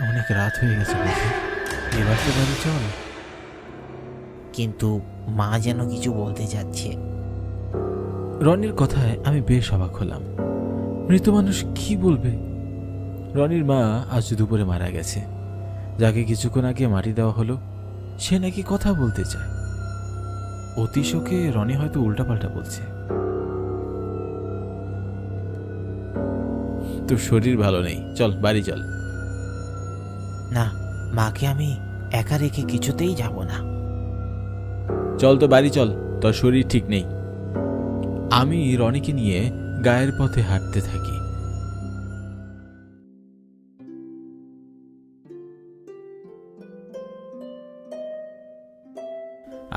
অনেক রাত হয়ে গেছে বন্ধু, এবার তো বাড়ি চল। কিন্তু মা যেন কিছু বলতে যাচ্ছে। রনির কথায় আমি বেশ অবাক হলাম। মৃত মানুষ কি বলবে? রনির মা আজ দুপুরে মারা গেছে। যাকে কিছুক্ষণ আগে মাটি দেওয়া হলো সে নাকি কথা বলতে চায়। অতি শোকে রনি হয়তো উল্টাপাল্টা বলছে। তোর শরীর ভালো নেই, চল বাড়ি চল। না, মাকে আমি একা রেখে কিছুতেই যাব না। চল তো বাড়ি চল, তোর শরীর ঠিক নেই। আমি রনিকে নিয়ে গায়ের পথে হাঁটতে থাকি।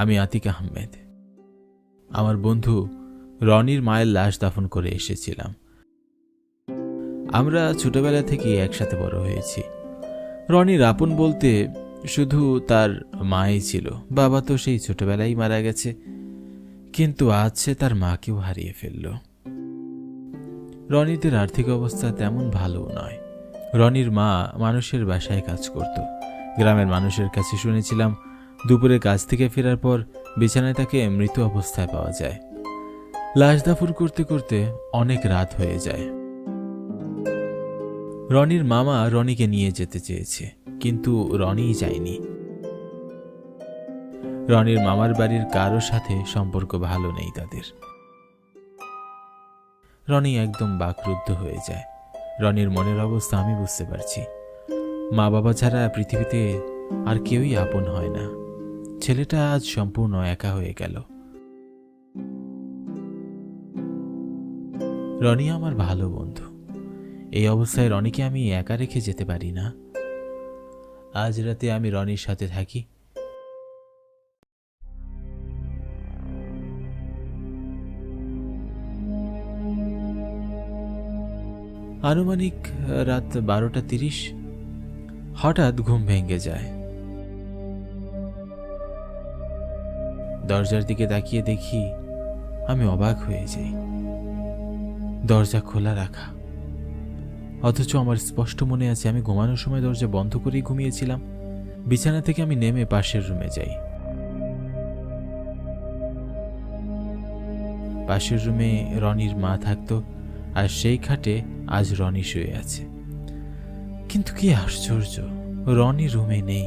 আমি আতিক আহমেদ। আমার বন্ধু রনির মায়ের লাশ দাফন করে এসেছিলাম। আমরা ছোটবেলা থেকে একসাথে বড় হয়েছি। রনির আপন বলতে শুধু তার মাই ছিল, বাবা তো সেই ছোটবেলায় মারা গেছে। কিন্তু আজ সে তার মাকেও হারিয়ে ফেলল। রনিদের আর্থিক অবস্থা তেমন ভালো নয়। রনির মা মানুষের বাসায় কাজ করত। গ্রামের মানুষের কাছে শুনেছিলাম দুপুরে কাজ থেকে ফেরার পর বিছানায় তাকে মৃত অবস্থায় পাওয়া যায়। লাশ দাফন করতে করতে অনেক রাত হয়ে যায়। রনির মামা রনিকে নিয়ে যেতে চেয়েছে, কিন্তু রনিই যায়নি। রনির মামার বাড়ির কারো সাথে সম্পর্ক ভালো নেই তাদের। রনি একদম বাকরুদ্ধ হয়ে যায়। রনির মনের অবস্থা আমি বুঝতে পারছি। মা বাবা ছাড়া পৃথিবীতে আর কেউই আপন হয় না। ছেলেটা আজ সম্পূর্ণ একা হয়ে গেল। রনি আমার ভালো বন্ধু। এই অবস্থায় রনিকে আমি একা রেখে যেতে পারি না। আজ রাতে আমি রনির সাথে থাকি। আনুমানিক রাত 12:30। হঠাৎ ঘুম ভেঙে যায়। দরজার দিকে তাকিয়ে দেখি, আমি অবাক হয়ে যাই। দরজা খোলা রাখা, অথচ আমার স্পষ্ট মনে আছে আমি ঘুমানোর সময় দরজা বন্ধ করেই ঘুমিয়েছিলাম। বিছানা থেকে আমি নেমে পাশের রুমে যাই। পাশের রুমে রনির মা থাকতো, আর সেই খাটে আজ রনি শুয়ে আছে। কিন্তু কি আশ্চর্য, রনি রুমে নেই।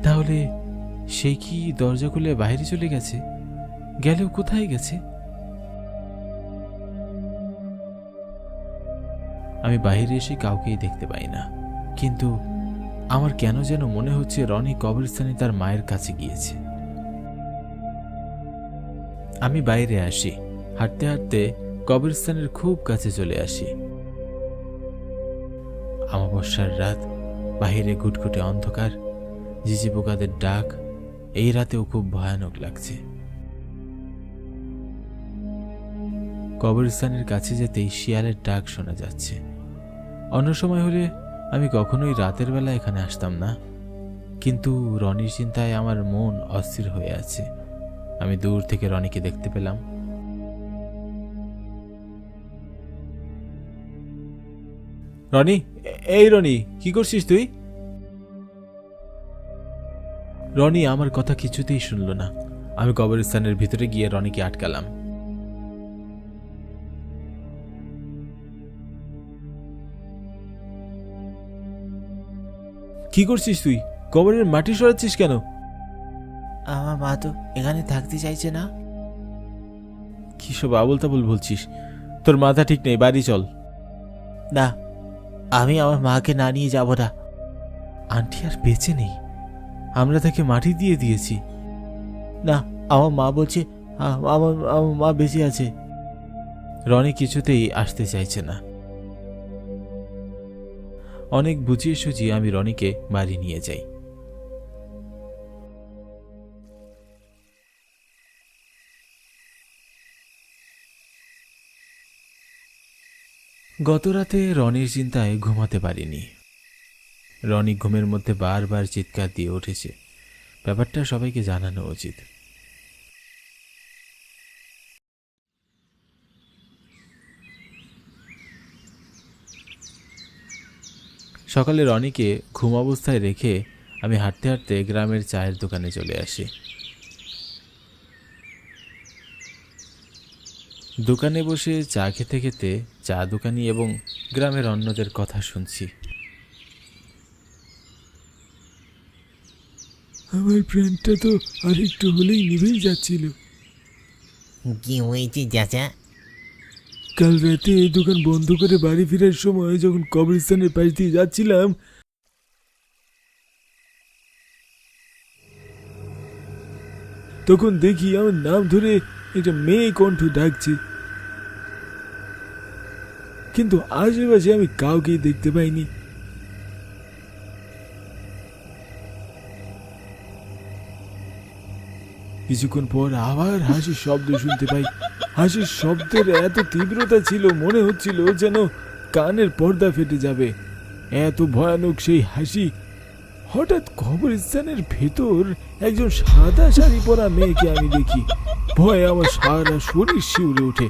তাহলে সে কি দরজা খুলে বাইরে চলে গেছে? গেলেও কোথায় গেছে? আমি বাইরে এসে কাউকেই দেখতে পাই না, কিন্তু আমার কেন যেন মনে হচ্ছে রনি কবরস্থানে তার মায়ের কাছে গিয়েছে। আমি বাইরে আসি, হাঁটতে হাঁটতে কবরস্থানের খুব কাছে চলে আসি। অমাবস্যার রাত, বাহিরে ঘুটঘুটে অন্ধকার, ঝিঝি পোকাদের ডাক এই রাতেও খুব ভয়ানক লাগছে। কবরস্থানের কাছে যেতেই শিয়ালের ডাক শোনা যাচ্ছে। অন্য সময় হলে আমি কখনোই রাতের বেলা এখানে আসতাম না, কিন্তু রনির চিন্তায় আমার মন অস্থির হয়ে আছে। আমি দূর থেকে রনিকে দেখতে পেলাম। রনি, এই রনি, কি করছিস তুই? রনি আমার কথা কিছুতেই শুনল না। আমি কবরস্থানের ভিতরে গিয়ে রনিকে আটকালাম। কি করছিস তুই? কবরের মাটি সরাচ্ছিস কেন? আমার মা তো এখানে থাকতে চাইছে না। কি সব আবল তাবল বলছিস? তোর মাথা ঠিক নেই, বাড়ি চল। না, আমি আমার মাকে না নিয়ে যাব না। আন্টি আর বেঁচে নেই, আমরা তাকে মাটি দিয়ে দিয়েছি। না, আমার মা বলছে আমার আমার মা বেঁচে আছে। রনি কিছুতেই আসতে চাইছে না। অনেক বুঝিয়ে সুঝিয়ে আমি রনিকে বাড়ি নিয়ে যাই। গতরাতে রনির চিন্তায় ঘুমাতে পারিনি। রনি ঘুমের মধ্যে বারবার চিৎকার দিয়ে উঠেছে। ব্যাপারটা সবাইকে জানানো উচিত। সকালে রনিকে ঘুম অবস্থায় রেখে আমি হাঁটতে হাঁটতে গ্রামের চায়ের দোকানে চলে আসি। দোকানে বসে চা খেতে খেতে চা দোকানি এবং গ্রামের অন্যদের কথা শুনছি। আমার প্রাণটা তো আর একটু হলেই নিভেই যাচ্ছিল। কি হয়েছে চাচা? কাল রাতে এই দোকান বন্ধ করে বাড়ি ফেরার সময় যখন কবরস্থানের পাশ দিয়ে যাচ্ছিলাম, তখন দেখি আমার নাম ধরে একটা মেয়ে কণ্ঠ ডাকছে, কিন্তু আশেপাশে আমি কাউকেই দেখতে পাইনি। কিছুক্ষণ পর আবার হাসির শব্দ শুনতে পাই। হাসির শব্দের এত তীব্রতা ছিল, মনে হচ্ছিল যেন কানের পর্দা ফেটে যাবে, এত ভয়ানক সেই হাসি। হঠাৎ কবরস্থানের ভেতর একজন সাদা শাড়ি পরা মেয়েকে আমি দেখি। ভয়ে আমার সারা শরীর শিউরে ওঠে।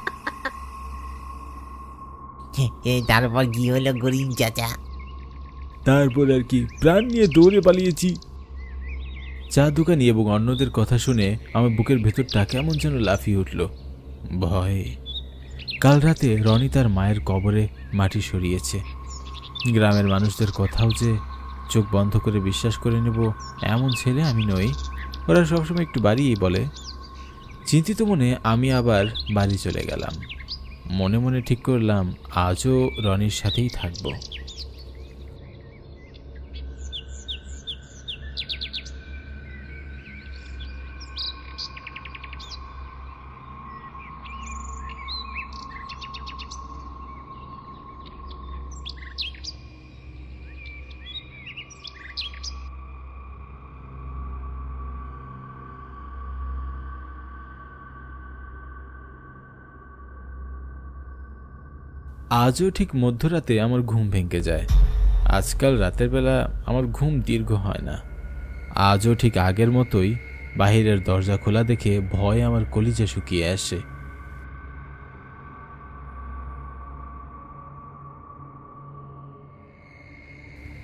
তারপর কি হলো গরিব চাচা? তারপর আর কি, প্রাণ নিয়ে দৌড়ে পালিয়েছি। চা দোকানি এবং অন্যদের কথা শুনে আমার বুকের ভেতরটা কেমন যেন লাফিয়ে উঠল ভয়ে। কাল রাতে রনি তার মায়ের কবরে মাটি সরিয়েছে। গ্রামের মানুষদের কথাও যে চোখ বন্ধ করে বিশ্বাস করে নেব এমন ছেলে আমি নই। ওরা সবসময় একটু বাড়িয়েই বলে। চিন্তিত মনে আমি আবার বাড়ি চলে গেলাম। মনে মনে ঠিক করলাম আজও রনির সাথেই থাকবো। আজও ঠিক মধ্যরাতে আমার ঘুম ভেঙে যায়। আজকাল রাতের বেলা আমার ঘুম দীর্ঘ হয় না। আজও ঠিক আগের মতোই বাহিরের দরজা খোলা দেখে ভয়ে আমার কলিজা শুকিয়ে আসে।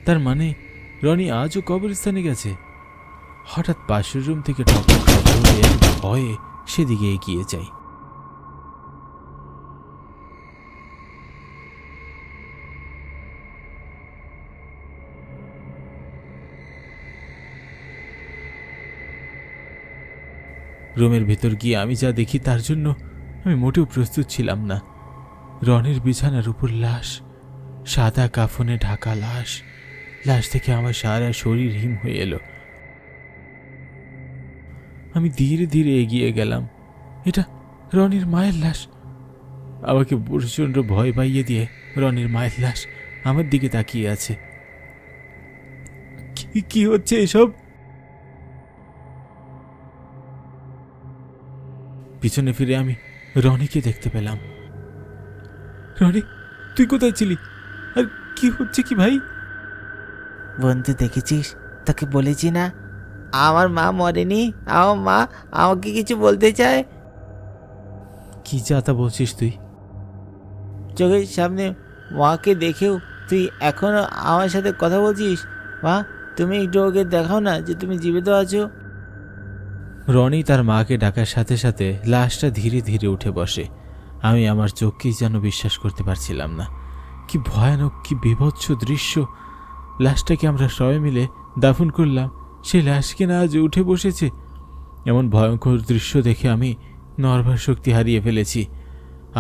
তার মানে রনি আজও কবরস্থানে গেছে। হঠাৎ পাশের রুম থেকে ঠক ঠক শব্দ হয়ে ভয়ে সেদিকে এগিয়ে যাই। রুমের ভেতর গিয়ে আমি যা দেখি তার জন্য আমি মোটেও প্রস্তুত ছিলাম না। রনির বিছানার উপর লাশ, সাদা কাফনে ঢাকা লাশ। লাশ থেকে আমার সারা শরীর হিম হয়ে এলো। আমি ধীরে ধীরে এগিয়ে গেলাম। এটা রনির মায়ের লাশ। আমাকে প্রচণ্ড ভয় পাইয়ে দিয়ে রনির মায়ের লাশ আমার দিকে তাকিয়ে আছে। কি হচ্ছে এসব? পিছনে ফিরে আমি রনিকে দেখতে পেলাম। রনি, তুই কোথায় ছিলি? আর কি হচ্ছে কি ভাই? বন্ধু দেখেছিস, তোকে বলেছি না আমার মা মরেনি। আমার মা আমাকে কিছু বলতে চায়। কি যাতা বলছিস তুই? চোখের সামনে মাকে দেখেও তুই এখনো আমার সাথে কথা বলছিস? মা, তুমি একটু ওকে দেখাও না যে তুমি জীবিত আছো। রনি তার মাকে ডাকার সাথে সাথে লাশটা ধীরে ধীরে উঠে বসে। আমি আমার চোখকেই যেন বিশ্বাস করতে পারছিলাম না। কি ভয়ানক, কি বিভৎস দৃশ্য! লাশটাকে আমরা সবাই মিলে দাফন করলাম, সেই লাশকে না আজ উঠে বসেছে। এমন ভয়ঙ্কর দৃশ্য দেখে আমি নড়বার শক্তি হারিয়ে ফেলেছি।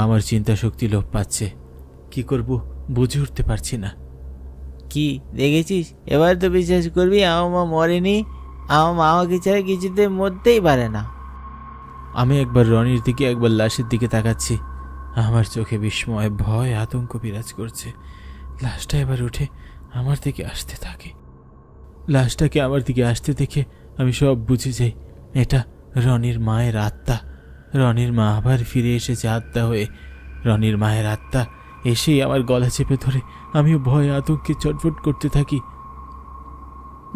আমার চিন্তা শক্তি লোপ পাচ্ছে। কি করব বুঝে উঠতে পারছি না। কি দেখেছিস? এবার তো বিশ্বাস করবি আমার মা মরেনি। আমার মা আমাকে ছাড়া কিছুতে মরতেই পারে না। আমি একবার রনির দিকে, একবার লাশের দিকে তাকাচ্ছি। আমার চোখে বিস্ময়, ভয়, আতঙ্ক বিরাজ করছে। লাশটা এবার উঠে আমার দিকে আসতে থাকে। লাশটাকে আমার দিকে আসতে দেখে আমি সব বুঝে যাই। এটা রনির মায়ের আত্মা। রনির মা আবার ফিরে এসেছে আত্মা হয়ে। রনির মায়ের আত্মা এসেই আমার গলা চেপে ধরে আমিও ভয়ে আতঙ্কে চটফট করতে থাকি।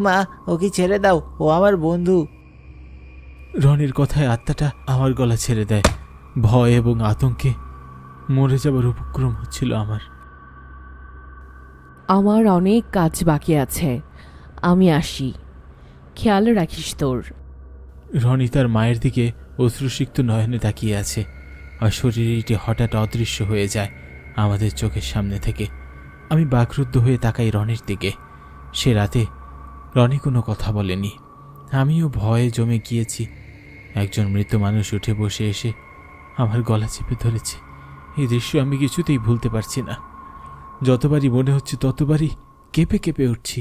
মা, ওকে ছেড়ে দাও, ও আমার বন্ধু। রনির কথায় আত্মাটা আমার গলা ছেড়ে দেয়। ভয় এবং আতঙ্কে মরে যাবার উপক্রম হচ্ছিল আমার। আমার অনেক কাজ বাকি আছে, আমি আসি, খেয়াল রাখিস তোর। রনি তার মায়ের দিকে অশ্রুসিক্ত নয়নে তাকিয়ে আছে, আর শরীরটি হঠাৎ অদৃশ্য হয়ে যায় আমাদের চোখের সামনে থেকে। আমি বাকরুদ্ধ হয়ে তাকাই রনির দিকে। সে রাতে রনি কোনো কথা বলেনি, আমিও ভয়ে জমে গিয়েছি। একজন মৃত মানুষ উঠে বসে এসে আমার গলা চেপে ধরেছে। এই দৃশ্য আমি কিছুতেই ভুলতে পারছি না। যতবারই মনে হচ্ছে ততবারই কেঁপে কেঁপে উঠছি।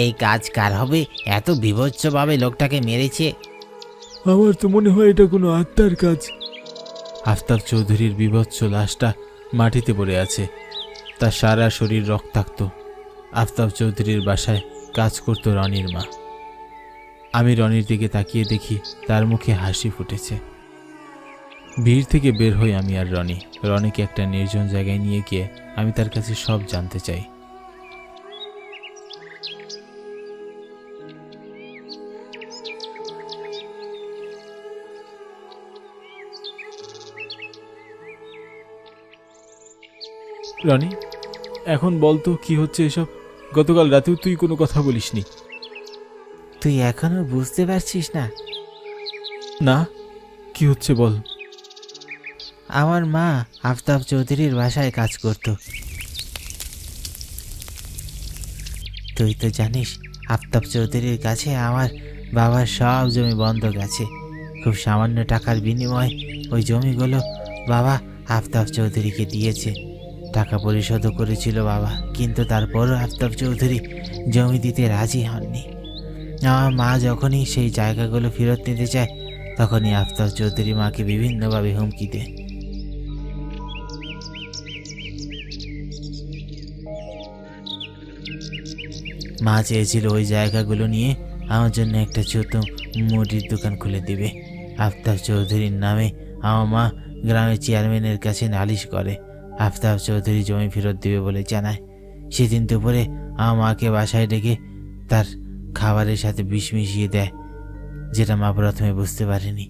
এই কাজ কার হবে? এত বিভৎসভাবে লোকটাকে মেরেছে। আমার তো মনে হয় এটা কোনো আত্মার কাজ। আফতাব চৌধুরীর বিভৎস লাশটা মাটিতে পড়ে আছে, তার সারা শরীর রক্তাক্ত। আফতাব চৌধুরীর বাসায় কাজ করত রনির মা। আমি রনির দিকে তাকিয়ে দেখি তার মুখে হাসি ফুটেছে। ভিড় থেকে বের হই আমি আর রনিকে একটা নির্জন জায়গায় নিয়ে গিয়ে আমি তার কাছে সব জানতে চাই। রনি, এখন বলতো কি হচ্ছে এসব? গতকাল রাতেও তুই কোনো কথা বলিসনি। তুই এখনো বুঝতে পারছিস না? না, কি হচ্ছে বল। আমার মা আফতাব চৌধুরীর বাসায় কাজ করত। তুই তো জানিস আফতাব চৌধুরীর কাছে আমার বাবার সব জমি বন্ধক আছে। খুব সামান্য টাকার বিনিময়ে ওই জমিগুলো বাবা আফতাব চৌধুরীকে দিয়েছে। টাকা পরিশোধও করেছিল বাবা, কিন্তু তারপরও আফতাব চৌধুরী জমি দিতে রাজি হননি। আমার মা যখনই সেই জায়গাগুলো ফেরত নিতে চায় তখনই আফতাব চৌধুরী মাকে বিভিন্নভাবে হুমকি দেয়। মা চেয়েছিল ওই জায়গাগুলো নিয়ে আমার জন্য একটা ছোট মুদির দোকান খুলে দিবে। আফতাব চৌধুরীর নামে আমার মা গ্রামের চেয়ারম্যানের কাছে নালিশ করে। আফতাব চৌধুরী জমি ফেরত দিবে বলে জানায়। সেদিন দুপুরে আমার মাকে বাসায় ডেকে তার খাবারের সাথে বিষ মিশিয়ে দেয়, যেটা মা প্রথমে বুঝতে পারেনি।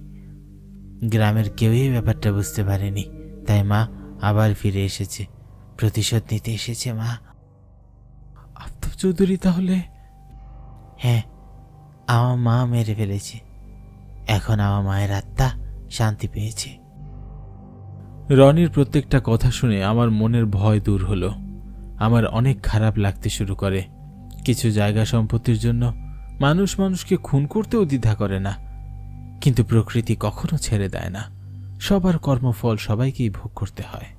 গ্রামের কেউই ব্যাপারটা বুঝতে পারেনি, তাই মা আবার ফিরে এসেছে, প্রতিশোধ নিতে এসেছে মা। আফতাব চৌধুরী তাহলে? হ্যাঁ, আমার মা মেরে ফেলেছে। এখন আমার মায়ের আত্মা শান্তি পেয়েছে। রনির প্রত্যেকটা কথা শুনে আমার মনের ভয় দূর হলো। আমার অনেক খারাপ লাগতে শুরু করে। কিছু জায়গা সম্পত্তির জন্য মানুষ মানুষকে খুন করতেও দ্বিধা করে না, কিন্তু প্রকৃতি কখনো ছেড়ে দেয় না। সবার কর্মফল সবাইকেই ভোগ করতে হয়।